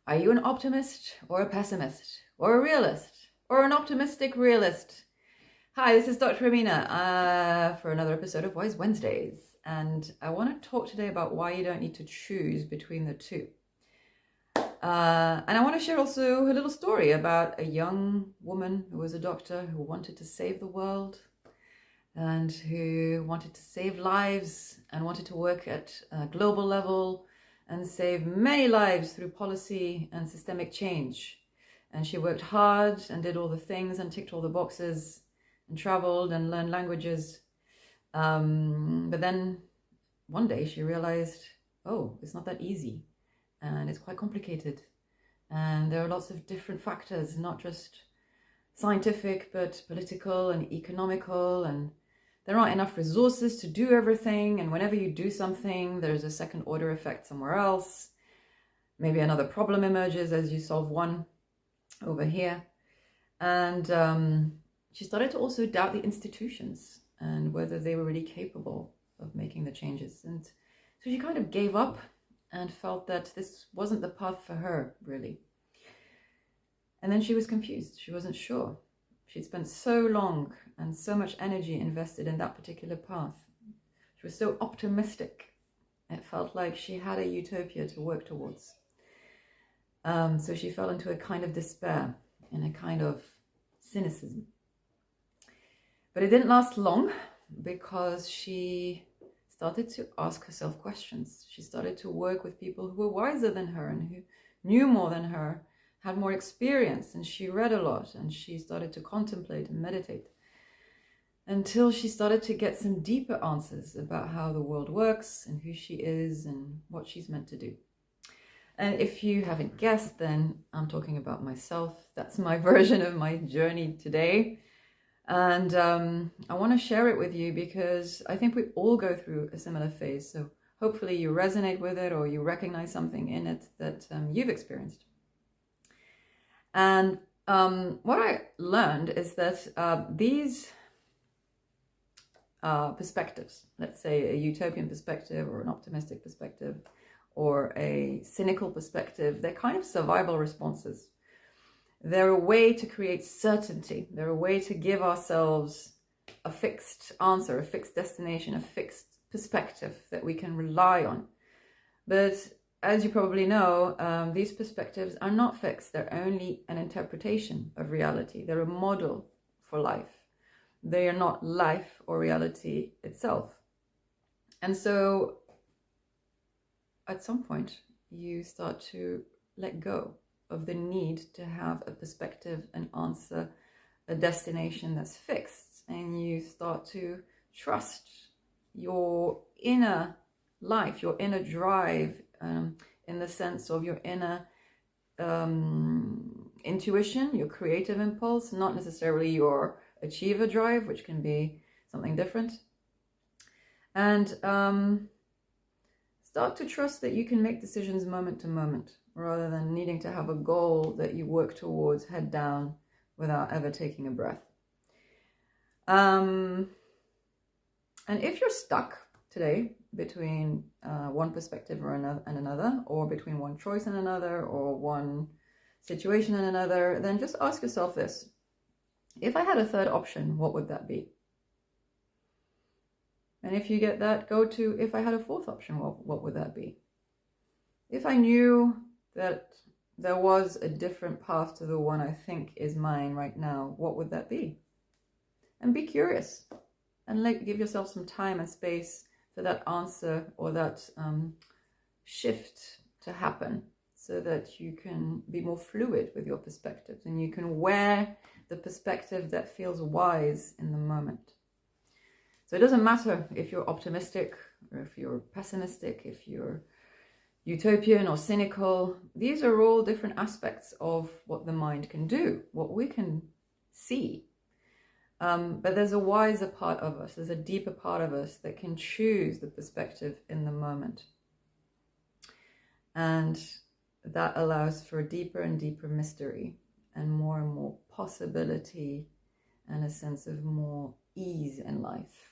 Are you an optimist or a pessimist or a realist or an optimistic realist? Hi, this is Dr. Amina for another episode of Wise Wednesdays. And I want to talk today about why you don't need to choose between the two. And I want to share also a little story about a young woman who was a doctor who wanted to save the world and who wanted to save lives and wanted to work at a global level and save many lives through policy and systemic change. And she worked hard and did all the things and ticked all the boxes and traveled and learned languages. But then one day she realized, oh, it's not that easy and it's quite complicated. And there are lots of different factors, not just scientific, but political and economical, and there aren't enough resources to do everything, and whenever you do something, there's a second order effect somewhere else. Maybe another problem emerges as you solve one over here. And she started to also doubt the institutions and whether they were really capable of making the changes. And so she kind of gave up and felt that this wasn't the path for her, really. And then she was confused. She wasn't sure. She'd spent so long and so much energy invested in that particular path. She was so optimistic. It felt like she had a utopia to work towards. So she fell into a kind of despair and a kind of cynicism. But it didn't last long because she started to ask herself questions. She started to work with people who were wiser than her and who knew more than her, had more experience, and she read a lot, and she started to contemplate and meditate until she started to get some deeper answers about how the world works and who she is and what she's meant to do. And if you haven't guessed, then I'm talking about myself. That's my version of my journey today. And I want to share it with you because I think we all go through a similar phase. So hopefully you resonate with it or you recognize something in it that you've experienced. And what I learned is that these perspectives, let's say a utopian perspective or an optimistic perspective or a cynical perspective, they're kind of survival responses. They're a way to create certainty. They're a way to give ourselves a fixed answer, a fixed destination, a fixed perspective that we can rely on. But as you probably know, these perspectives are not fixed. They're only an interpretation of reality. They're a model for life. They are not life or reality itself. And so at some point, you start to let go of the need to have a perspective, an answer, a destination that's fixed. And you start to trust your inner life, your inner drive, in the sense of your inner intuition, your creative impulse, not necessarily your achiever drive, which can be something different. And start to trust that you can make decisions moment to moment, rather than needing to have a goal that you work towards head down without ever taking a breath. And if you're stuck today between one perspective or another, or between one choice and another, or one situation and another, then just ask yourself this. If I had a third option, what would that be? And if you get that, go to, if I had a fourth option, what would that be? If I knew that there was a different path to the one I think is mine right now, what would that be? And be curious and give yourself some time and space for that answer or that shift to happen, so that you can be more fluid with your perspectives and you can wear the perspective that feels wise in the moment. So it doesn't matter if you're optimistic or if you're pessimistic, if you're utopian or cynical. These are all different aspects of what the mind can do, what we can see. But there's a wiser part of us, there's a deeper part of us that can choose the perspective in the moment. And that allows for deeper and deeper mystery and more possibility and a sense of more ease in life.